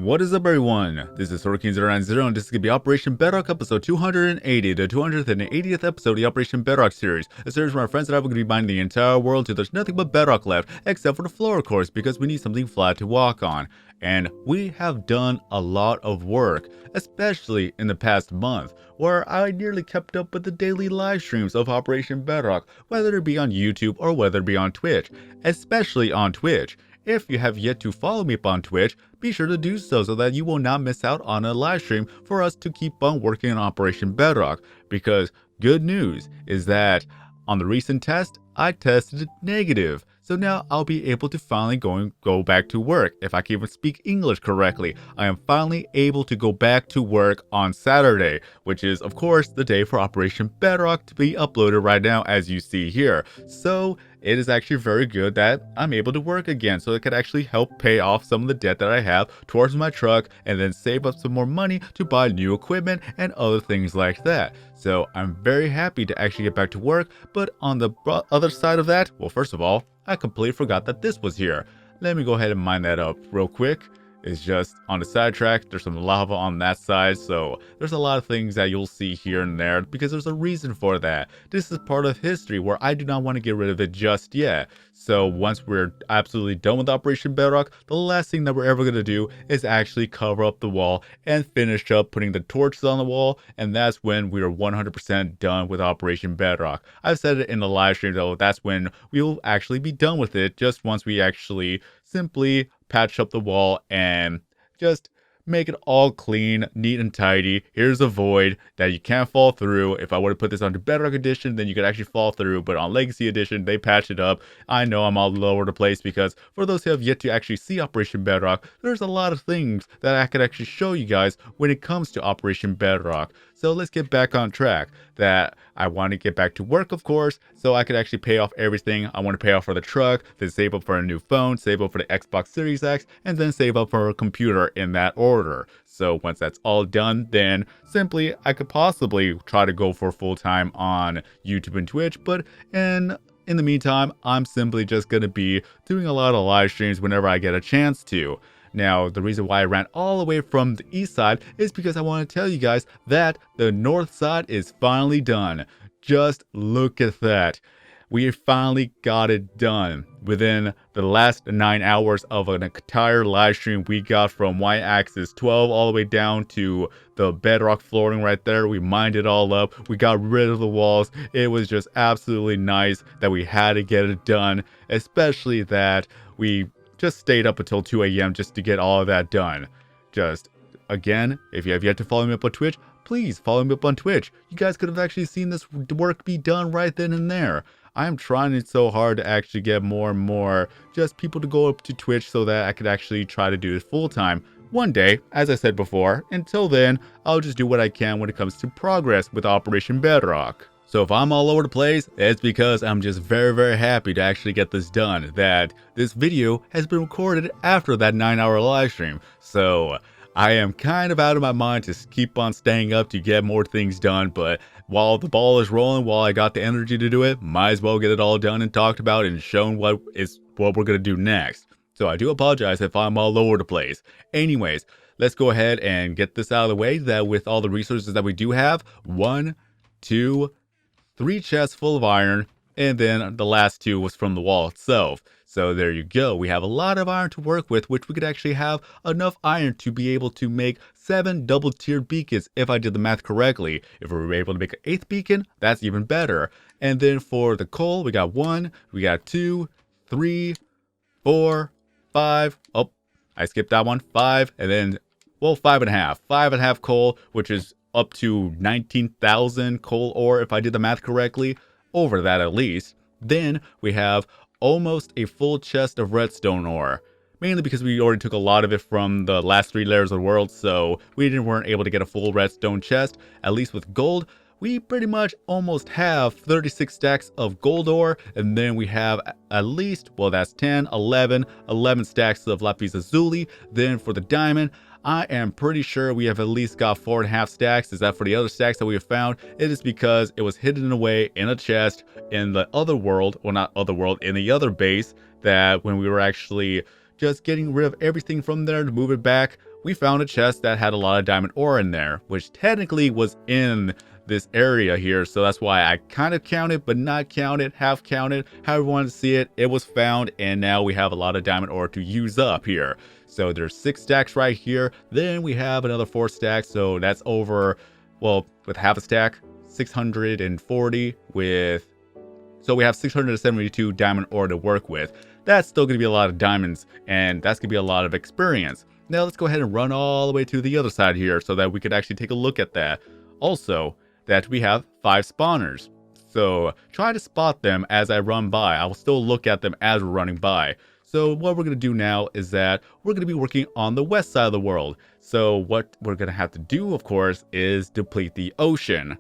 What is up, everyone? This is Hurricane090, and this is going to be Operation Bedrock episode 280, the 280th episode of the Operation Bedrock series. A series where my friends and I are going to be mining the entire world till there's nothing but bedrock left, except for the floor, of course, because we need something flat to walk on. And we have done a lot of work, especially in the past month, where I nearly kept up with the daily live streams of Operation Bedrock, whether it be on YouTube or whether it be on Twitch, especially on Twitch. If you have yet to follow me up on Twitch, be sure to do so that you will not miss out on a live stream for us to keep on working on Operation Bedrock. Because good news is that on the recent test, I tested negative. So now I'll be able to finally go back to work. If I can even speak English correctly, I am finally able to go back to work on Saturday, which is of course the day for Operation Bedrock to be uploaded right now, as you see here. So it is actually very good that I'm able to work again, so it could actually help pay off some of the debt that I have towards my truck and then save up some more money to buy new equipment and other things like that. So I'm very happy to actually get back to work. But on the other side of that, well, first of all, I completely forgot that this was here. Let me go ahead and mine that up real quick. It's just on the sidetrack, there's some lava on that side, so there's a lot of things that you'll see here and there because there's a reason for that. This is part of history where I do not want to get rid of it just yet. So once we're absolutely done with Operation Bedrock, the last thing that we're ever going to do is actually cover up the wall and finish up putting the torches on the wall, and that's when we are 100% done with Operation Bedrock. I've said it in the live stream though, that's when we will actually be done with it, just once we actually simply patch up the wall and just make it all clean, neat and tidy. Here's a void that you can't fall through. If I were to put this onto Bedrock Edition, then you could actually fall through, but on Legacy Edition, they patch it up. I know I'm all over the place because for those who have yet to actually see Operation Bedrock, there's a lot of things that I could actually show you guys when it comes to Operation Bedrock. So let's get back on track. That I want to get back to work, of course, so I could actually pay off everything. I want to pay off for the truck, then save up for a new phone, save up for the Xbox Series X, and then save up for a computer in that order. So once that's all done, then simply I could possibly try to go for full time on YouTube and Twitch, but in the meantime, I'm simply just going to be doing a lot of live streams whenever I get a chance to. Now, the reason why I ran all the way from the east side is because I want to tell you guys that the north side is finally done. Just look at that. We finally got it done. Within the last 9 hours of an entire live stream, we got from y-axis 12 all the way down to the bedrock flooring right there. We mined it all up. We got rid of the walls. It was just absolutely nice that we had to get it done, especially that we just stayed up until 2 a.m. just to get all of that done. Just, again, if you have yet to follow me up on Twitch, please follow me up on Twitch. You guys could have actually seen this work be done right then and there. I'm trying it so hard to actually get more and more just people to go up to Twitch so that I could actually try to do this full time. One day, as I said before, until then, I'll just do what I can when it comes to progress with Operation Bedrock. So if I'm all over the place, it's because I'm just very happy to actually get this done. That this video has been recorded after that 9-hour live stream. So I am kind of out of my mind to keep on staying up to get more things done. But while the ball is rolling, while I got the energy to do it, might as well get it all done and talked about and shown what we're going to do next. So I do apologize if I'm all over the place. Anyways, let's go ahead and get this out of the way. That with all the resources that we do have, 1, 2, 3 chests full of iron, and then the last 2 was from the wall itself. So there you go. We have a lot of iron to work with, which we could actually have enough iron to be able to make 7 double-tiered beacons if I did the math correctly. If we were able to make an 8th beacon, that's even better. And then for the coal, we got 1, we got 2, 3, 4, 5. Oh, I skipped that one. 5, and then, well, 5.5. 5.5 coal, which is up to 19,000 coal ore if I did the math correctly, over that at least. Then we have almost a full chest of redstone ore, mainly because we already took a lot of it from the last 3 layers of the world, so we weren't able to get a full redstone chest. At least with gold, we pretty much almost have 36 stacks of gold ore, and then we have at least, well, that's 10, 11 stacks of lapis lazuli. Then for the diamond, I am pretty sure we have at least got 4.5 stacks. Is that for the other stacks that we have found? It is because it was hidden away in a chest in the other world, well, not other world, in the other base, that when we were actually just getting rid of everything from there to move it back, we found a chest that had a lot of diamond ore in there, which technically was in this area here, so that's why I kind of counted but not counted, half counted, however you want to see it. It was found, and now we have a lot of diamond ore to use up here. So there's 6 stacks right here, then we have another 4 stacks, so that's over, well, with half a stack, 640 with, so we have 672 diamond ore to work with. That's still going to be a lot of diamonds, and that's going to be a lot of experience. Now let's go ahead and run all the way to the other side here so that we could actually take a look at that. Also, that we have 5 spawners. So try to spot them as I run by. I will still look at them as we're running by. So what we're going to do now is that we're going to be working on the west side of the world. So what we're going to have to do, of course, is deplete the ocean.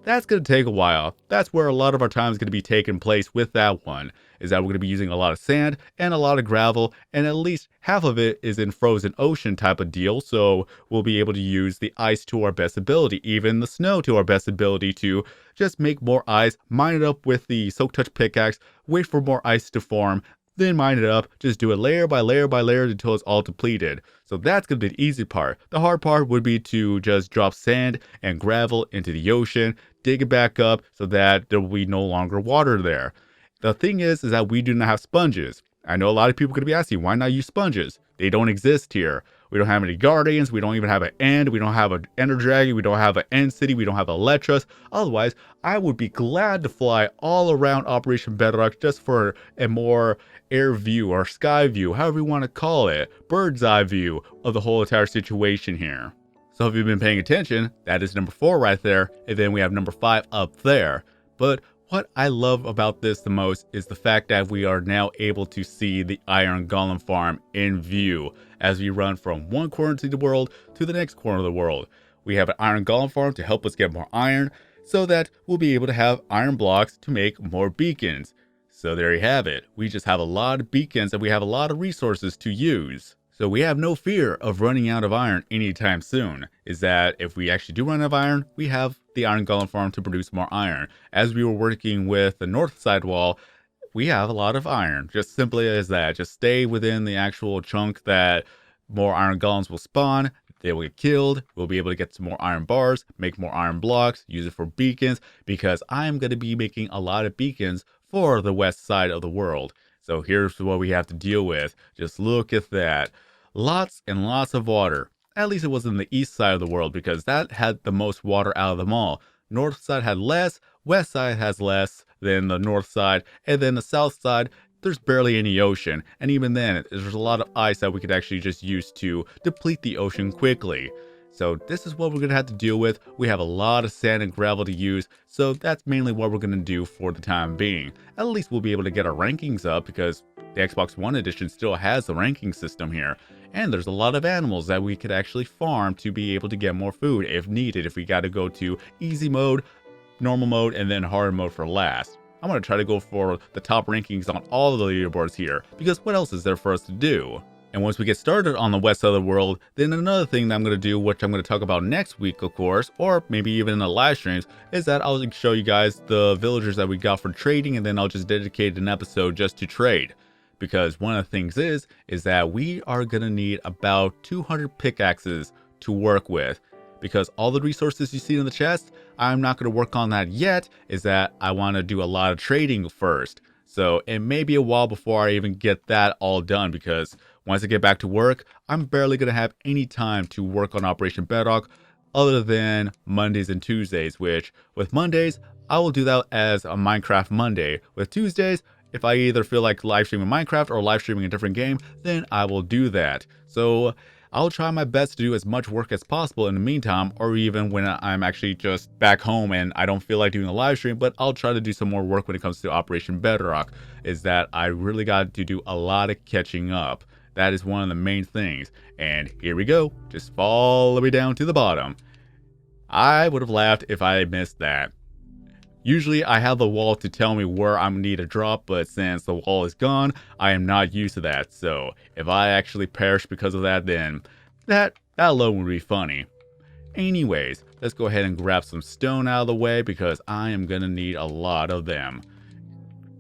That's going to take a while. That's where a lot of our time is going to be taking place with that one, is that we're going to be using a lot of sand and a lot of gravel, and at least half of it is in frozen ocean type of deal, so we'll be able to use the ice to our best ability, even the snow to our best ability, to just make more ice, mine it up with the Soak Touch pickaxe, wait for more ice to form, then mine it up, just do it layer by layer by layer until it's all depleted. So that's going to be the easy part. The hard part would be to just drop sand and gravel into the ocean, dig it back up so that there will be no longer water there. The thing is that we do not have sponges. I know a lot of people are going to be asking, why not use sponges? They don't exist here. We don't have any guardians. We don't even have an end. We don't have an ender dragon. We don't have an end city. We don't have Elytras. Otherwise, I would be glad to fly all around Operation Bedrock just for a more air view or sky view, however you want to call it, bird's eye view of the whole entire situation here. So if you've been paying attention, that is number 4 right there, and then we have number 5 up there. But what I love about this the most is the fact that we are now able to see the Iron Golem farm in view as we run from one corner of the world to the next corner of the world. We have an Iron Golem farm to help us get more iron so that we'll be able to have iron blocks to make more beacons. So there you have it. We just have a lot of beacons and we have a lot of resources to use. So we have no fear of running out of iron anytime soon. Is that if we actually do run out of iron, we have the Iron Golem farm to produce more iron. As we were working with the north side wall, we have a lot of iron. Just simply as that. Just stay within the actual chunk that more iron golems will spawn. They will get killed. We'll be able to get some more iron bars, make more iron blocks, use it for beacons, because I'm going to be making a lot of beacons for the west side of the world. So here's what we have to deal with. Just look at that. Lots and lots of water. At least it was in the east side of the world because that had the most water out of them all. North side had less, west side has less than the north side, and then the south side, there's barely any ocean. And even then, there's a lot of ice that we could actually just use to deplete the ocean quickly. So this is what we're going to have to deal with. We have a lot of sand and gravel to use, so that's mainly what we're going to do for the time being. At least we'll be able to get our rankings up because the Xbox One edition still has the ranking system here. And there's a lot of animals that we could actually farm to be able to get more food if needed, if we got to go to easy mode, normal mode, and then hard mode for last. I'm going to try to go for the top rankings on all of the leaderboards here, because what else is there for us to do? And once we get started on the west side of the world, then another thing that I'm going to do, which I'm going to talk about next week, of course, or maybe even in the live streams, is that I'll show you guys the villagers that we got for trading, and then I'll just dedicate an episode just to trade. Because one of the things is that we are going to need about 200 pickaxes to work with. Because all the resources you see in the chest, I'm not going to work on that yet, is that I want to do a lot of trading first. So it may be a while before I even get that all done, because once I get back to work, I'm barely going to have any time to work on Operation Bedrock other than Mondays and Tuesdays, which with Mondays, I will do that as a Minecraft Monday. With Tuesdays, if I either feel like live streaming Minecraft or live streaming a different game, then I will do that. So I'll try my best to do as much work as possible in the meantime, or even when I'm actually just back home and I don't feel like doing a live stream, but I'll try to do some more work when it comes to Operation Bedrock, is that I really got to do a lot of catching up. That is one of the main things. And here we go, just fall all the way down to the bottom. I would have laughed if I missed that. Usually I have the wall to tell me where I need to drop, but since the wall is gone, I am not used to that. So if I actually perish because of that, then that alone would be funny. Anyways, let's go ahead and grab some stone out of the way because I am going to need a lot of them.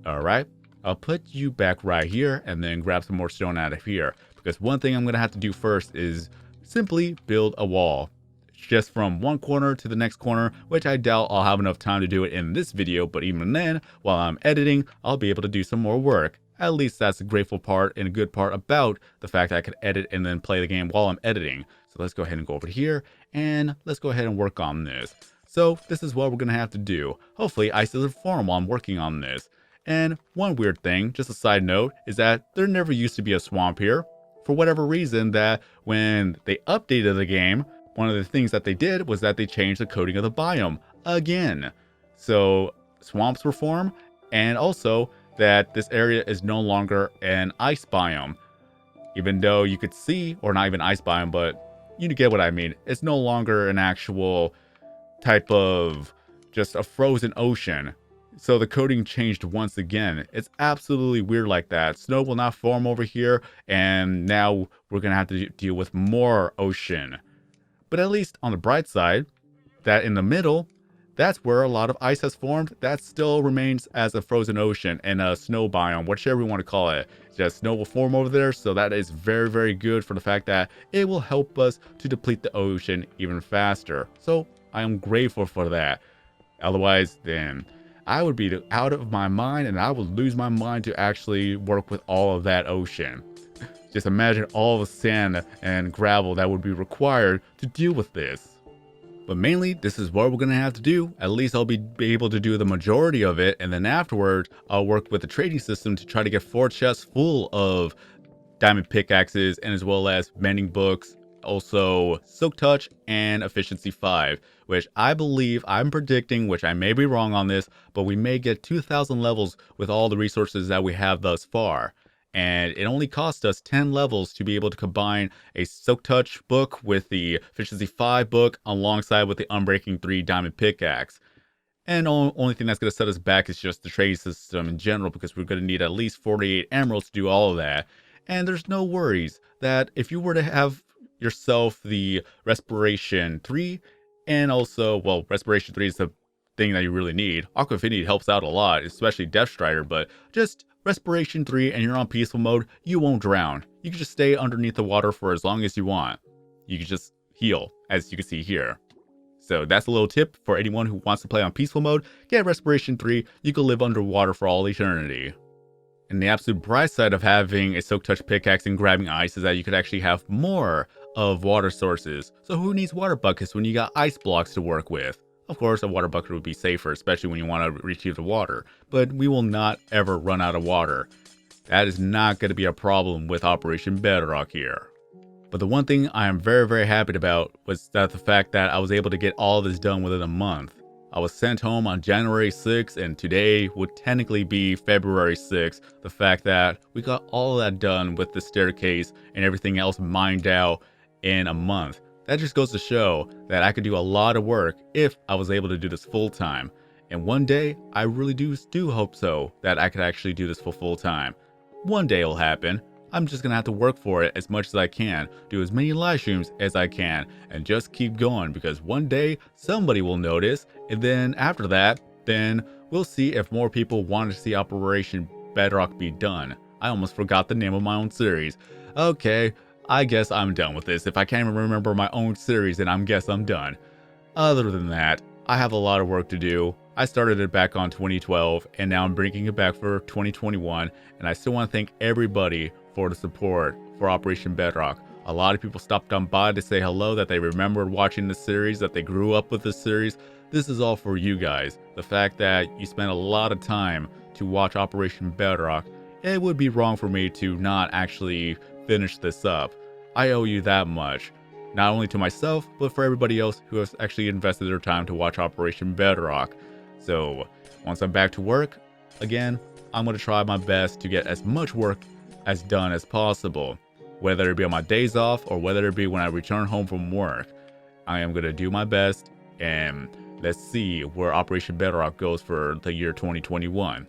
Alright, I'll put you back right here and then grab some more stone out of here. Because one thing I'm going to have to do first is simply build a wall. Just from one corner to the next corner, which I doubt I'll have enough time to do it in this video, but even then, while I'm editing, I'll be able to do some more work. At least that's a grateful part and a good part about the fact that I could edit and then play the game while I'm editing. So let's go ahead and go over here, and let's go ahead and work on this. So this is what we're going to have to do. Hopefully I still perform while I'm working on this. And one weird thing, just a side note, is that there never used to be a swamp here. For whatever reason, that when they updated the game, one of the things that they did was that they changed the coding of the biome again. So swamps were formed, and also that this area is no longer an ice biome. Even though you could see, or not even ice biome, but you get what I mean. It's no longer an actual type of just a frozen ocean. So the coding changed once again. It's absolutely weird like that. Snow will not form over here, and now we're going to have to deal with more ocean. But at least on the bright side, that in the middle, that's where a lot of ice has formed. That still remains as a frozen ocean and a snow biome, whichever you want to call it. Just snow will form over there, so that is very, very good for the fact that it will help us to deplete the ocean even faster. So I am grateful for that. Otherwise, then I would be out of my mind, and I would lose my mind to actually work with all of that ocean. Just imagine all the sand and gravel that would be required to deal with this. But mainly, this is what we're going to have to do. At least I'll be able to do the majority of it, and then afterwards, I'll work with the trading system to try to get 4 chests full of diamond pickaxes, and as well as mending books, also Silk Touch and Efficiency 5, which I believe, I'm predicting, which I may be wrong on this, but we may get 2,000 levels with all the resources that we have thus far. And it only cost us 10 levels to be able to combine a Silk Touch book with the Efficiency 5 book alongside with the Unbreaking 3 diamond pickaxe. And the only thing that's going to set us back is just the trading system in general, because we're going to need at least 48 emeralds to do all of that. And there's no worries that if you were to have yourself the Respiration 3, and also, well, Respiration 3 is the thing that you really need. Aqua Affinity helps out a lot, especially Death Strider, but just Respiration 3 and you're on peaceful mode, you won't drown. You can just stay underneath the water for as long as you want. You can just heal, as you can see here. So that's a little tip for anyone who wants to play on peaceful mode. Get Respiration 3, you can live underwater for all eternity. And the absolute bright side of having a Silk Touch pickaxe and grabbing ice is that you could actually have more of water sources. So who needs water buckets when you got ice blocks to work with? Of course, a water bucket would be safer, especially when you want to retrieve the water. But we will not ever run out of water. That is not going to be a problem with Operation Bedrock here. But the one thing I am very, very happy about was that the fact that I was able to get all of this done within a month. I was sent home on January 6th, and today would technically be February 6th. The fact that we got all of that done with the staircase and everything else mined out in a month. That just goes to show that I could do a lot of work if I was able to do this full time. And one day, I really do hope so, that I could actually do this for full time. One day it'll happen. I'm just gonna have to work for it as much as I can, do as many live streams as I can, and just keep going, because one day somebody will notice, and then after that, then we'll see if more people want to see Operation Bedrock be done. I almost forgot the name of my own series. Okay, I guess I'm done with this. If I can't even remember my own series, then I guess I'm done. Other than that, I have a lot of work to do. I started it back on 2012, and now I'm bringing it back for 2021, and I still want to thank everybody for the support for Operation Bedrock. A lot of people stopped on by to say hello, that they remembered watching the series, that they grew up with the series. This is all for you guys. The fact that you spent a lot of time to watch Operation Bedrock, it would be wrong for me to not actually finish this up. I owe you that much. Not only to myself, but for everybody else who has actually invested their time to watch Operation Bedrock. So, once I'm back to work, again, I'm going to try my best to get as much work as done as possible. Whether it be on my days off, or whether it be when I return home from work. I am going to do my best, and let's see where Operation Bedrock goes for the year 2021.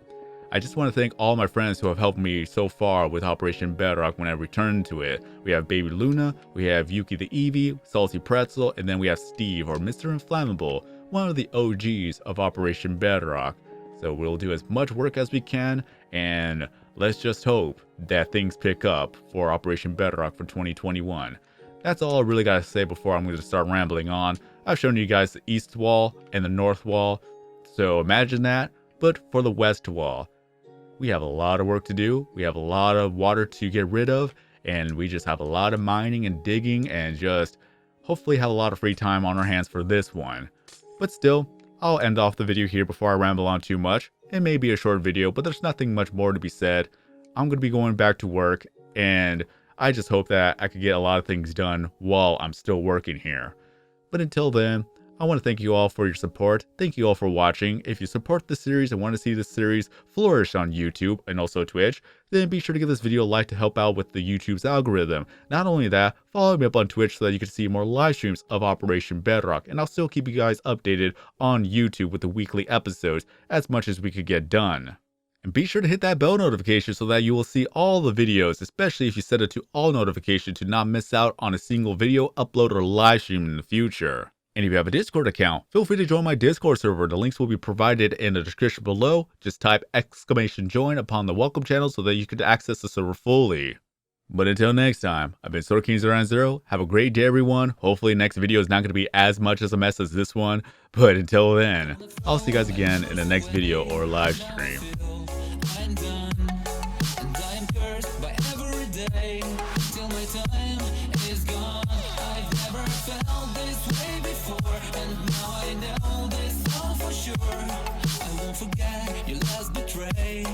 I just want to thank all my friends who have helped me so far with Operation Bedrock when I return to it. We have Baby Luna, we have Yookie The Eevee, SaltiPretzle, and then we have Steve, or MrInflammable, one of the OGs of Operation Bedrock. So we'll do as much work as we can, and let's just hope that things pick up for Operation Bedrock for 2021. That's all I really gotta say before I'm gonna start rambling on. I've shown you guys the east wall and the north wall, so imagine that, but for the west wall. We have a lot of work to do, we have a lot of water to get rid of, and we just have a lot of mining and digging and just hopefully have a lot of free time on our hands for this one. But still, I'll end off the video here before I ramble on too much. It may be a short video, but there's nothing much more to be said. I'm going to be going back to work, and I just hope that I could get a lot of things done while I'm still working here. But until then, I want to thank you all for your support. Thank you all for watching. If you support this series and want to see this series flourish on YouTube and also Twitch, then be sure to give this video a like to help out with the YouTube's algorithm. Not only that, follow me up on Twitch so that you can see more live streams of Operation Bedrock, and I'll still keep you guys updated on YouTube with the weekly episodes as much as we could get done. And be sure to hit that bell notification so that you will see all the videos, especially if you set it to all notifications to not miss out on a single video, upload, or live stream in the future. And if you have a Discord account, feel free to join my Discord server. The links will be provided in the description below. Just type !join upon the welcome channel so that you can access the server fully. But until next time, I've been SorkingZero90. Have a great day, everyone. Hopefully next video is not going to be as much as a mess as this one. But until then, I'll see you guys again in the next video or live stream. I won't forget your last betray.